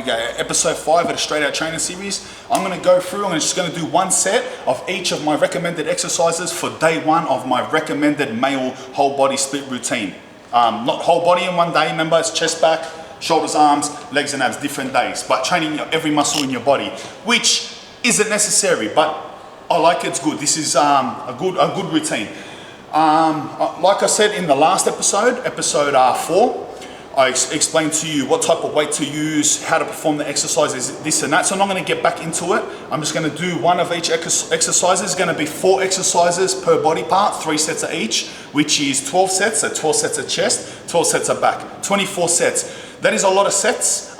go, episode 5 of the Straight Out Training series. I'm gonna go through, I'm just gonna do one set of each of my recommended exercises for day 1 of my recommended male whole body split routine. Not whole body in one day, remember, it's chest, back, shoulders, arms, legs and abs, different days, but training every muscle in your body, which isn't necessary, but I like it's good. This is a good routine. Like I said in the last episode 4, I explained to you what type of weight to use, how to perform the exercises, this and that. So I'm not going to get back into it. I'm just going to do one of each exercise. It's going to be 4 exercises per body part, 3 sets of each, which is 12 sets. So 12 sets of chest, 12 sets of back, 24 sets. That is a lot of sets.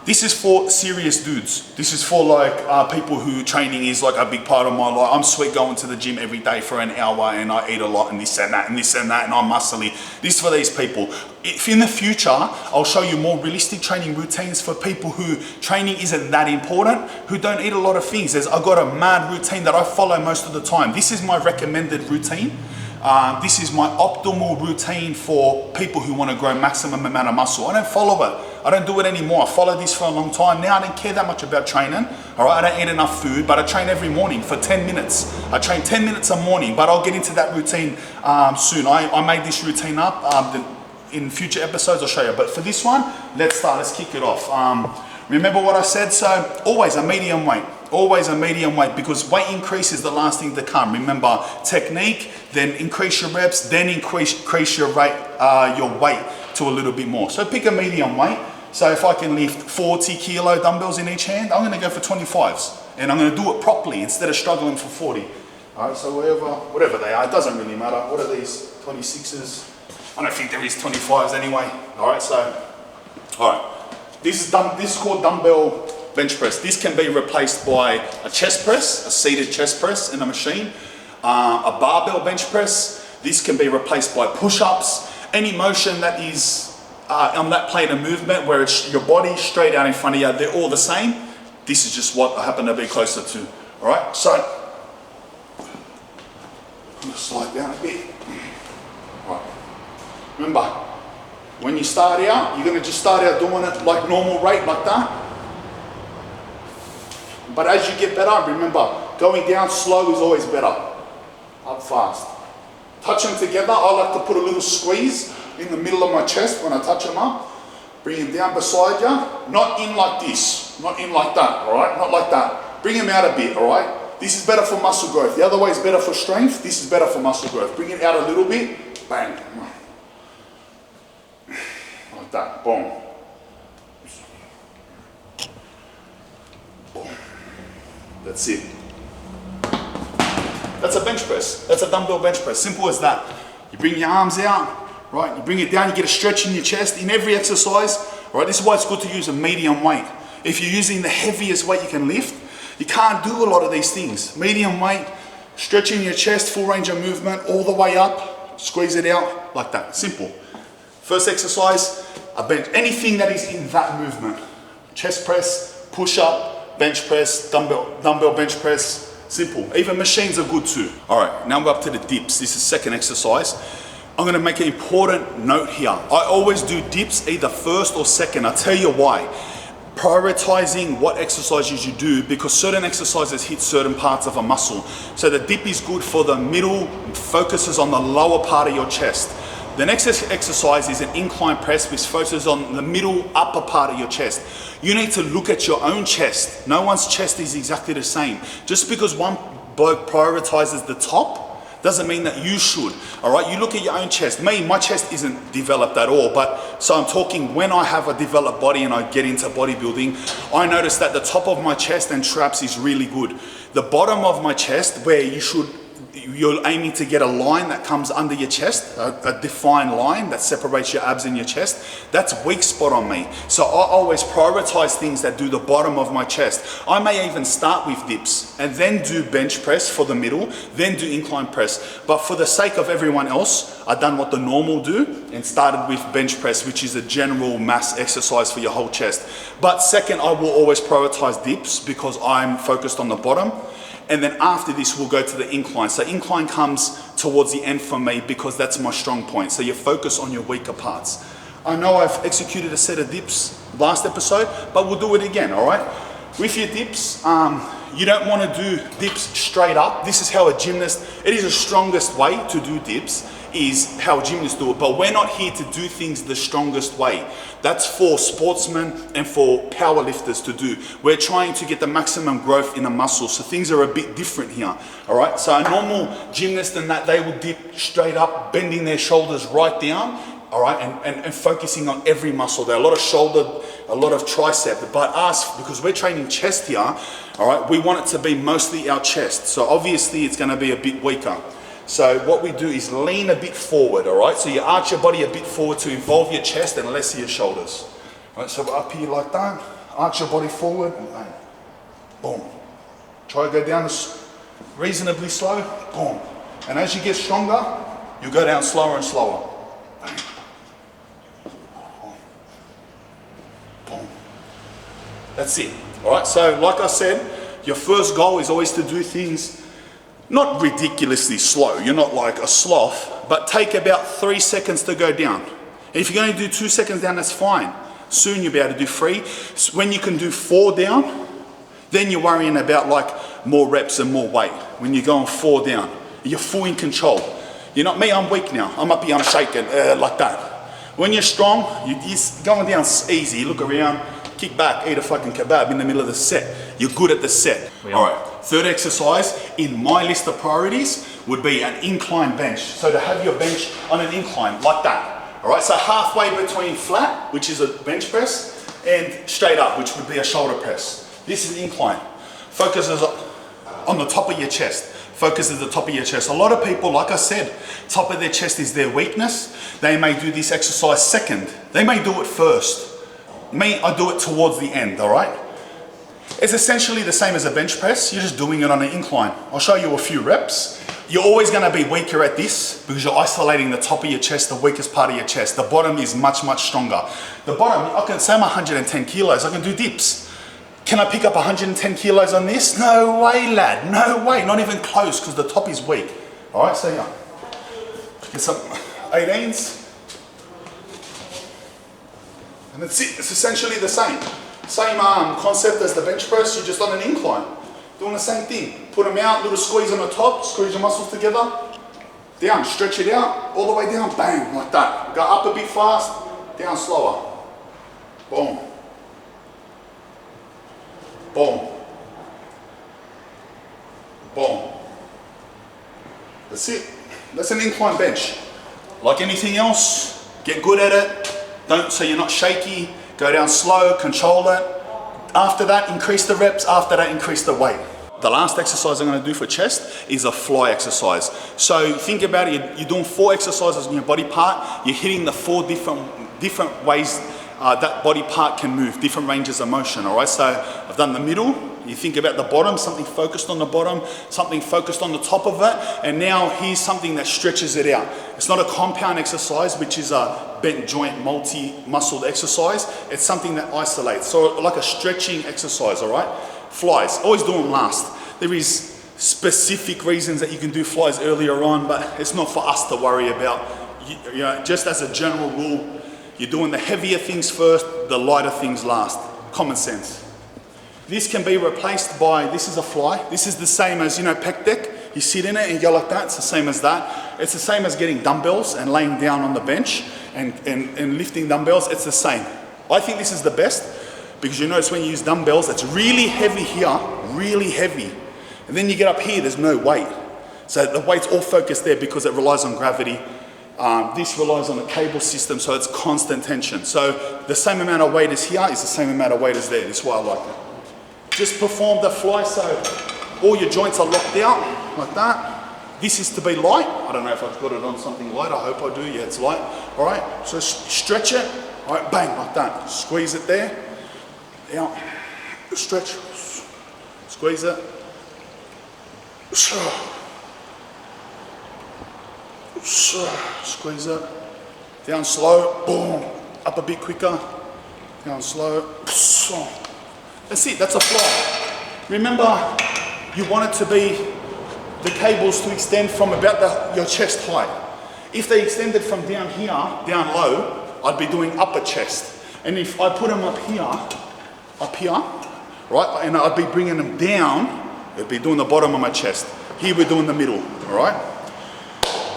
This is for serious dudes. This is for like people who training is like a big part of my life. I'm sweet going to the gym every day for an hour and I eat a lot and this and that and this and that and I'm muscly. This is for these people. If in the future, I'll show you more realistic training routines for people who training isn't that important, who don't eat a lot of things. I've got a mad routine that I follow most of the time. This is my recommended routine. This is my optimal routine for people who want to grow maximum amount of muscle. I don't follow it. I don't do it anymore. I followed this for a long time. Now I don't care that much about training. All right, I don't eat enough food, but I train every morning for 10 minutes. I train 10 minutes a morning, but I'll get into that routine soon. I made this routine up. In future episodes, I'll show you. But for this one, let's start. Let's kick it off. Remember what I said? So always a medium weight. Always a medium weight, because weight increase is the last thing to come. Remember, technique, then increase your reps, then increase your weight to a little bit more. So pick a medium weight. So if I can lift 40 kilo dumbbells in each hand, I'm gonna go for 25s. And I'm gonna do it properly instead of struggling for 40. All right, so whatever they are, it doesn't really matter. What are these, 26s? I don't think there is 25s anyway. All right, so, all right. This is called dumbbell bench press. This can be replaced by a chest press, a seated chest press in a machine, a barbell bench press. This can be replaced by push-ups. Any motion that is on that plane of movement where it's your body straight out in front of you, they're all the same. This is just what I happen to be closer to. All right, so I'm gonna slide down a bit. All right. Remember, when you start out, you're gonna just start out doing it like normal rate, like that. But as you get better, remember, going down slow is always better. Up fast. Touch them together. I like to put a little squeeze in the middle of my chest when I touch them up. Bring them down beside you. Not in like this. Not in like that, all right? Not like that. Bring them out a bit, all right? This is better for muscle growth. The other way is better for strength. This is better for muscle growth. Bring it out a little bit. Bang. Like that. Boom. Boom. That's it. That's a bench press. That's a dumbbell bench press. Simple as that. You bring your arms out, right? You bring it down, you get a stretch in your chest in every exercise, right? This is why it's good to use a medium weight. If you're using the heaviest weight you can lift, you can't do a lot of these things. Medium weight, stretching your chest, full range of movement, all the way up, squeeze it out, like that. Simple. First exercise, a bench. Anything that is in that movement. Chest press, push up, bench press, dumbbell bench press, simple. Even machines are good too. All right, now we're up to the dips. This is second exercise. I'm gonna make an important note here. I always do dips either first or second. I'll tell you why. Prioritizing what exercises you do, because certain exercises hit certain parts of a muscle. So the dip is good for the middle, focuses on the lower part of your chest. The next exercise is an incline press, which focuses on the middle upper part of your chest. You need to look at your own chest. No one's chest is exactly the same. Just because one bloke prioritizes the top doesn't mean that you should. All right, you look at your own chest. My chest isn't developed at all, but so I'm talking when I have a developed body and I get into bodybuilding, I notice that the top of my chest and traps is really good. The bottom of my chest, where you're aiming to get a line that comes under your chest, a defined line that separates your abs and your chest, that's a weak spot on me. So I always prioritize things that do the bottom of my chest. I may even start with dips and then do bench press for the middle, then do incline press. But for the sake of everyone else, I've done what the normal do and started with bench press, which is a general mass exercise for your whole chest. But second, I will always prioritize dips because I'm focused on the bottom. And then after this, we'll go to the incline. So incline comes towards the end for me because that's my strong point. So you focus on your weaker parts. I know I've executed a set of dips last episode, but we'll do it again, all right? With your dips, you don't want to do dips straight up. This is how a gymnast, it is the strongest way to do dips, is how gymnasts do it, but we're not here to do things the strongest way. That's for sportsmen and for powerlifters to do. We're trying to get the maximum growth in the muscle, so things are a bit different here, all right? So a normal gymnast and that, they will dip straight up, bending their shoulders right down, all right, and focusing on every muscle there. A lot of shoulder, a lot of tricep, but us, because we're training chest here, all right, we want it to be mostly our chest. So obviously it's gonna be a bit weaker. So what we do is lean a bit forward, all right? So you arch your body a bit forward to involve your chest and less of your shoulders. All right, so we're up here like that, arch your body forward, and bang, boom. Try to go down this reasonably slow, boom. And as you get stronger, you go down slower and slower. Bang. Boom. That's it, all right? So like I said, your first goal is always to do things not ridiculously slow. You're not like a sloth, but take about 3 seconds to go down. If you're going to do 2 seconds down, that's fine. Soon you'll be able to do 3. So when you can do 4 down, then you're worrying about like more reps and more weight. When you're going 4 down, you're full in control. You're not me, I'm weak now. I'm up here, I'm shaking, like that. When you're strong, you're going down easy. You look around, kick back, eat a fucking kebab in the middle of the set. You're good at the set. All right, third exercise in my list of priorities would be an incline bench. So to have your bench on an incline, like that. All right, so halfway between flat, which is a bench press, and straight up, which would be a shoulder press. This is an incline. Focuses on the top of your chest. Focuses the top of your chest. A lot of people, like I said, top of their chest is their weakness. They may do this exercise second. They may do it first. Me, I do it towards the end, all right? It's essentially the same as a bench press, you're just doing it on an incline. I'll show you a few reps. You're always gonna be weaker at this because you're isolating the top of your chest, the weakest part of your chest. The bottom is much, much stronger. The bottom, I can say I'm 110 kilos, I can do dips. Can I pick up 110 kilos on this? No way, lad, no way, not even close because the top is weak. All right, so yeah, get some 18s. And that's it, it's essentially the same. Same concept as the bench press, you're just on an incline. Doing the same thing. Put them out, little squeeze on the top, squeeze your muscles together. Down, stretch it out, all the way down, bang, like that. Go up a bit fast, down slower. Boom. Boom. Boom. That's it. That's an incline bench. Like anything else, get good at it. Don't, so you're not shaky. Go down slow, control it. After that, increase the reps. After that, increase the weight. The last exercise I'm going to do for chest is a fly exercise. So think about it, you're doing 4 exercises in your body part. You're hitting the 4 different ways that body part can move, different ranges of motion, all right? So I've done the middle. You think about the bottom, something focused on the bottom, something focused on the top of it, and now here's something that stretches it out. It's not a compound exercise, which is a bent joint, multi-muscled exercise. It's something that isolates, so like a stretching exercise, all right? Flies, always do them last. There is specific reasons that you can do flies earlier on, but it's not for us to worry about. You know, just as a general rule, you're doing the heavier things first, the lighter things last. Common sense. This can be replaced by, this is a fly. This is the same as, you know, pec deck. You sit in it and you go like that. It's the same as that. It's the same as getting dumbbells and laying down on the bench and lifting dumbbells. It's the same. I think this is the best because you notice when you use dumbbells, it's really heavy here, really heavy. And then you get up here, there's no weight. So the weight's all focused there because it relies on gravity. This relies on a cable system, so it's constant tension. So the same amount of weight as here is the same amount of weight as there. That's why I like it. Just perform the fly so all your joints are locked out, like that. This is to be light. I don't know if I've got it on something light. I hope I do. Yeah, it's light. All right, so stretch it. All right, bang, like that. Squeeze it there. Out. Stretch. Squeeze it. Squeeze it. Down slow. Boom. Up a bit quicker. Down slow. That's it. That's a fly. Remember, you want it to be the cables to extend from about your chest height. If they extended from down here, down low, I'd be doing upper chest. And if I put them up here, right, and I'd be bringing them down, it'd be doing the bottom of my chest. Here we're doing the middle, all right?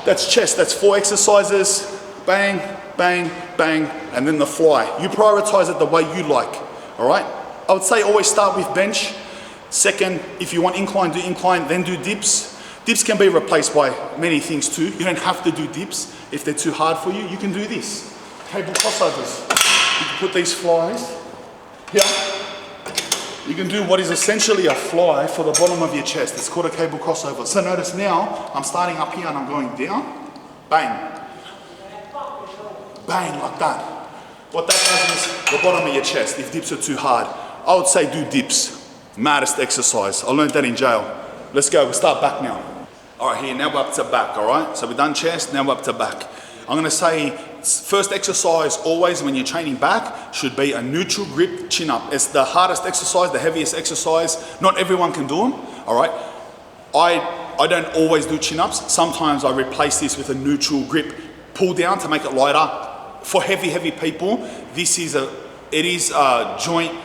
That's chest, that's 4 exercises, bang, bang, bang, and then the fly. You prioritize it the way you like, all right? I would say always start with bench. Second, if you want incline, do incline, then do dips. Dips can be replaced by many things too. You don't have to do dips. If they're too hard for you, you can do this. Cable crossovers. You can put these flies here. You can do what is essentially a fly for the bottom of your chest. It's called a cable crossover. So notice now, I'm starting up here and I'm going down, bang, bang, like that. What that does is the bottom of your chest, if dips are too hard. I would say do dips. Maddest exercise. I learned that in jail. Let's go, we'll start back now. All right, here, now we're up to back, all right? So we've done chest, now we're up to back. I'm gonna say, first exercise always when you're training back should be a neutral grip chin up. It's the hardest exercise, the heaviest exercise. Not everyone can do them, all right? I don't always do chin ups. Sometimes I replace this with a neutral grip pull down to make it lighter. For heavy people, it is a joint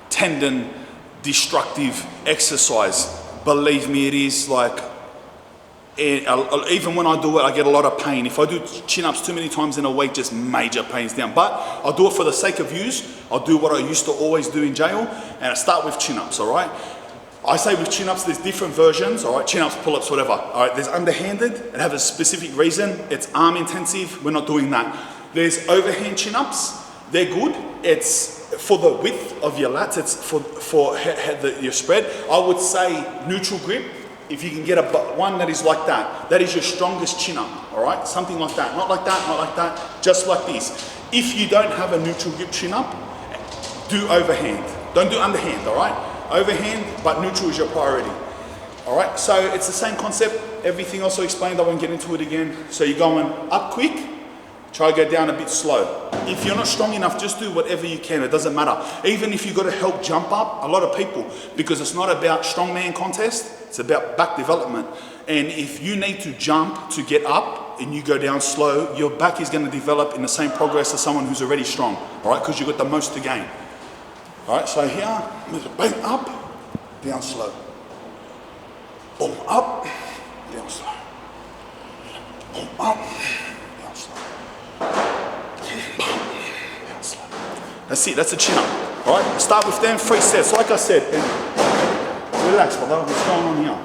tendon destructive exercise. Believe me, it is. Like, even when I do it, I get a lot of pain. If I do chin-ups too many times in a week, just major pains down. But I'll do it for the sake of use. I'll do what I used to always do in jail, and I start with chin-ups, all right? I say with chin-ups, there's different versions, all right? Chin-ups, pull-ups, whatever. All right, there's underhanded. It has a specific reason. It's arm intensive. We're not doing that. There's overhand chin-ups. They're good. It's for the width of your lats. It's for your spread. I would say neutral grip. If you can get one that is like that, that is your strongest chin up, all right? Something like that, not like that, not like that, just like this. If you don't have a neutral grip chin up, do overhand. Don't do underhand, all right? Overhand, but neutral is your priority, all right? So it's the same concept. Everything else I explained, I won't get into it again. So you're going up quick, try to go down a bit slow. If you're not strong enough, just do whatever you can. It doesn't matter. Even if you've got to help jump up, a lot of people, because it's not about strongman contest, it's about back development. And if you need to jump to get up and you go down slow, your back is going to develop in the same progress as someone who's already strong, all right? Because you've got the most to gain. All right, so here, bang up, down slow. Boom, up, down slow. Boom, up, down slow. Down slow. That's it, that's a chin up. All right, start with them, 3 sets. Like I said, relax, brother, what's going on here?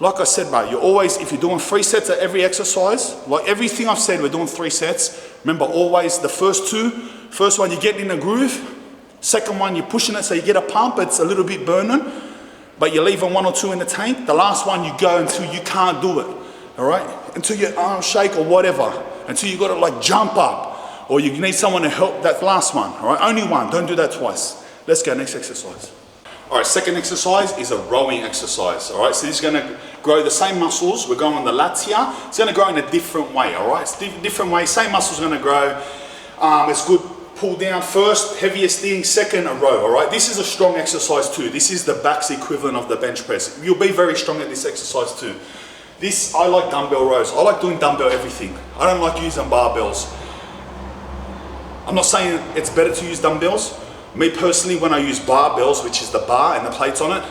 Like I said, mate, you're always, if you're doing 3 sets at every exercise, like everything I've said, we're doing 3 sets. Remember, always the first one, you're getting in a groove. Second one, you're pushing it so you get a pump. It's a little bit burning, but you're leaving 1 or 2 in the tank. The last one, you go until you can't do it, all right? Until your arms shake or whatever, until you got to like jump up, or you need someone to help that last one, all right? Only one, don't do that twice. Let's go, next exercise. All right, second exercise is a rowing exercise, all right? So this is gonna grow the same muscles. We're going on the lats here. It's gonna grow in a different way, all right? It's different way, same muscles gonna grow. It's good, pull down first, heaviest thing, second a row, all right? This is a strong exercise too. This is the back's equivalent of the bench press. You'll be very strong at this exercise too. I like dumbbell rows. I like doing dumbbell everything. I don't like using barbells. I'm not saying it's better to use dumbbells. Me personally, when I use barbells, which is the bar and the plates on it,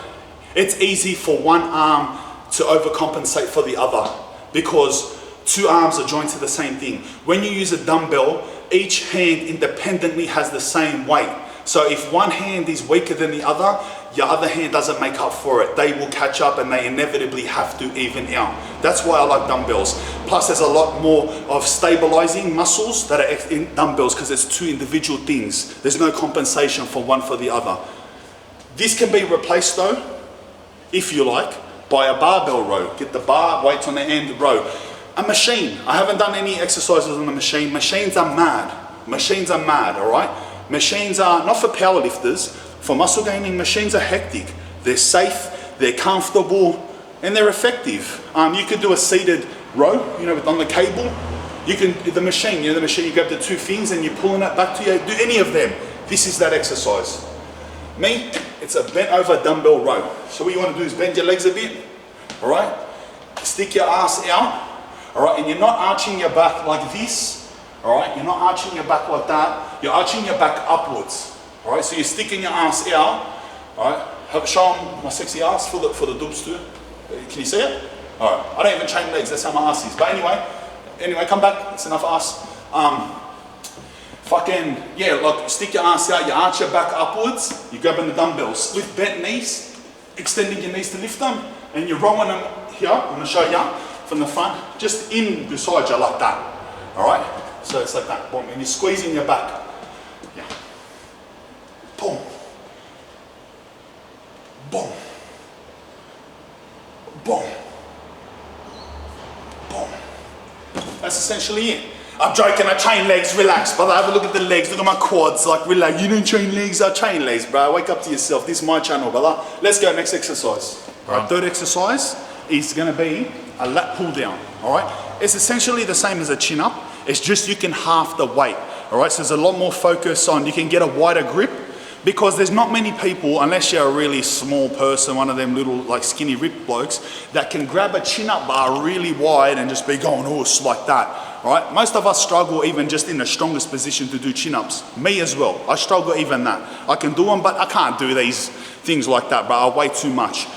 it's easy for one arm to overcompensate for the other because 2 arms are joined to the same thing. When you use a dumbbell, each hand independently has the same weight. So if one hand is weaker than the other, your other hand doesn't make up for it. They will catch up and they inevitably have to even out. That's why I like dumbbells. Plus there's a lot more of stabilizing muscles that are in dumbbells because it's 2 individual things. There's no compensation for one for the other. This can be replaced though, if you like, by a barbell row. Get the bar, weights on the end, row. A machine. I haven't done any exercises on the machine. Machines are mad. Machines are mad, all right? Machines are not for powerlifters. For muscle gaining, machines are hectic. They're safe, they're comfortable, and they're effective. You could do a seated row, you know, on the cable. You can, the machine, you grab the 2 things and you're pulling it back to you. Do any of them. This is that exercise. Me, it's a bent over dumbbell row. So what you want to do is bend your legs a bit, all right? Stick your ass out, all right? And you're not arching your back like this. all right? You're not arching your back like that. You're arching your back upwards, all right? So you're sticking your ass out, all right? Show them my sexy ass for the dubs too. Can you see it? All right. I don't even train legs. That's how my ass is. But anyway, come back. It's enough ass. Like stick your ass out. You arch your back upwards. You're grabbing the dumbbells with bent knees, extending your knees to lift them, and you're rolling them here. I'm gonna show you from the front, just in beside you like that. All right. So it's like that. Boom. And you're squeezing your back. Yeah. Boom. Boom. Boom. Boom. That's essentially it. I'm joking, I train legs, relax, brother. Have a look at the legs, look at my quads, like relax. You don't train legs, I train legs, bro. Wake up to yourself. This is my channel, brother. Let's go, next exercise. All right, third exercise is gonna be a lat pull down, all right? It's essentially the same as a chin up. It's just you can half the weight, all right? So there's a lot more focus on, you can get a wider grip, because there's not many people, unless you're a really small person, one of them little like skinny ripped blokes, that can grab a chin up bar really wide and just be going horse like that, all right? Most of us struggle even just in the strongest position to do chin ups. Me as well, I struggle even that. I can do them, but I can't do these things like that, bro. I weigh too much.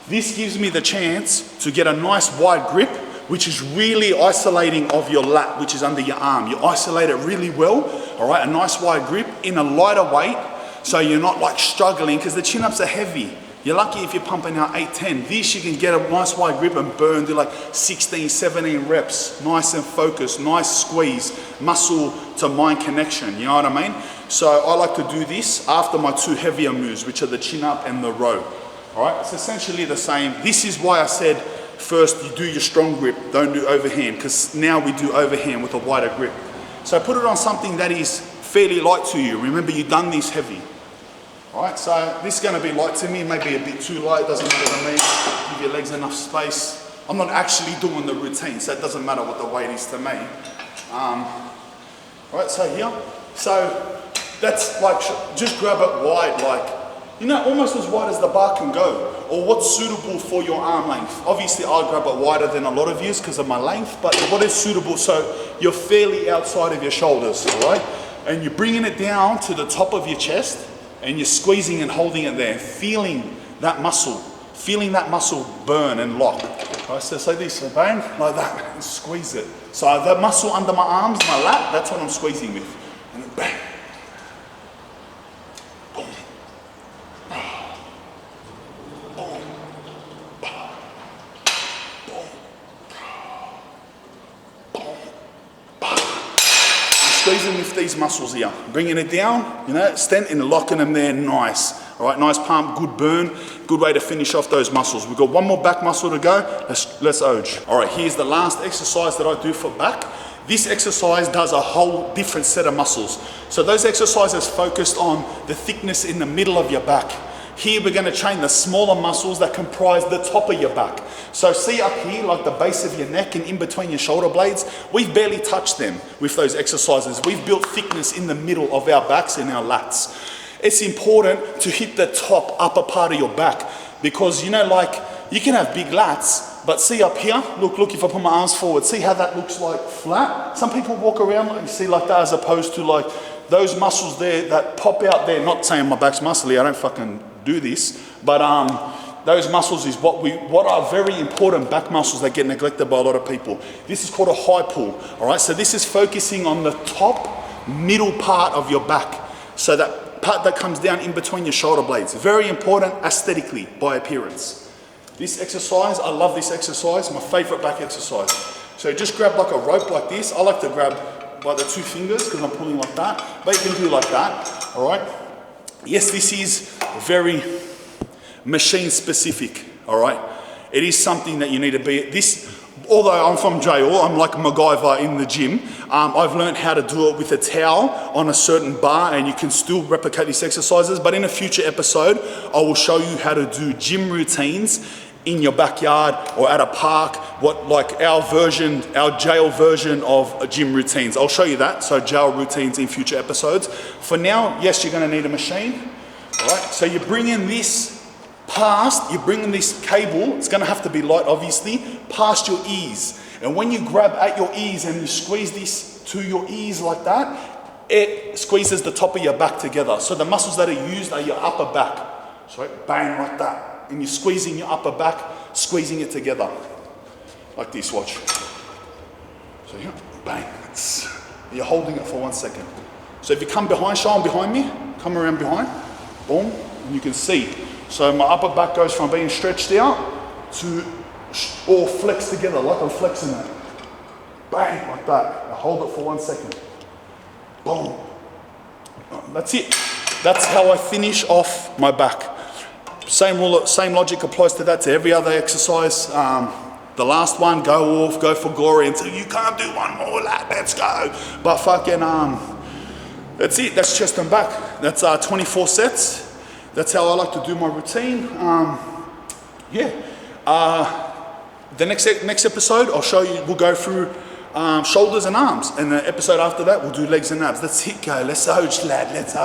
This gives me the chance to get a nice wide grip, which is really isolating of your lat, which is under your arm. You isolate it really well, all right? A nice wide grip in a lighter weight, so you're not like struggling, because the chin-ups are heavy. You're lucky if you're pumping out 8, 10. This, you can get a nice wide grip and burn, do like 16, 17 reps. Nice and focused, nice squeeze, muscle to mind connection, you know what I mean? So I like to do this after my 2 heavier moves, which are the chin-up and the row. All right, it's essentially the same. This is why I said first you do your strong grip, don't do overhand, because now we do overhand with a wider grip. So put it on something that is fairly light to you. Remember, you've done this heavy. All right, so this is going to be light to me, maybe a bit too light, doesn't matter to me. Give your legs enough space. I'm not actually doing the routine, so it doesn't matter what the weight is to me. All right, so here. So that's like, just grab it wide, like, you know, almost as wide as the bar can go, or what's suitable for your arm length. Obviously, I'll grab it wider than a lot of yous because of my length, but what is suitable so you're fairly outside of your shoulders, all right? And you're bringing it down to the top of your chest, and you're squeezing and holding it there, feeling that muscle burn and lock. All right, so say this, so bang, like that, and squeeze it. So the muscle under my arms, my lat, that's what I'm squeezing with. And then bang. Boom. Boom. Boom. Boom. Squeezing with these muscles here, bringing it down, you know, and locking them there, nice. All right, nice pump, good burn, good way to finish off those muscles. We've got one more back muscle to go, let's oge. All right, here's the last exercise that I do for back. This exercise does a whole different set of muscles. So those exercises focused on the thickness in the middle of your back. Here we're going to train the smaller muscles that comprise the top of your back. So see up here, like the base of your neck and in between your shoulder blades, we've barely touched them with those exercises. We've built thickness in the middle of our backs and our lats. It's important to hit the top upper part of your back, because, you know, like, you can have big lats, but see up here, look, if I put my arms forward, see how that looks like flat? Some people walk around and see like that, as opposed to like those muscles there that pop out there. Not saying my back's muscly, I don't fucking do this, but those muscles is what are very important back muscles that get neglected by a lot of people. This is called a high pull, all right? So this is focusing on the top middle part of your back. So that part that comes down in between your shoulder blades. Very important aesthetically by appearance. This exercise, I love this exercise, my favorite back exercise. So just grab like a rope like this. I like to grab by the 2 fingers because I'm pulling like that, but you can do like that, all right? Yes, this is very machine specific, all right? It is something that you need to be, although I'm from jail, I'm like MacGyver in the gym. I've learned how to do it with a towel on a certain bar, and you can still replicate these exercises. But in a future episode, I will show you how to do gym routines in your backyard or at a park, like our jail version of gym routines. I'll show you that, so jail routines in future episodes. For now, yes, you're gonna need a machine, all right? So you bring in this cable, it's gonna have to be light obviously, past your ears. And when you grab at your ears and you squeeze this to your ears like that, it squeezes the top of your back together. So the muscles that are used are your upper back. So bang like that. And you're squeezing your upper back, squeezing it together. Like this, watch. So yeah, bang. You're holding it for 1 second. So if you come behind, show them behind me, come around behind, boom, and you can see. So my upper back goes from being stretched out to all flexed together, like I'm flexing it. Bang, like that. I hold it for 1 second. Boom. That's it. That's how I finish off my back. Same logic applies to that, to every other exercise. The last one, go off, go for glory until you can't do one more lap, let's go. But fucking, that's it, that's chest and back. That's 24 sets. That's how I like to do my routine. The next episode, I'll show you, we'll go through shoulders and arms. And the episode after that, we'll do legs and abs. That's it, go, let's go, lad, let's go.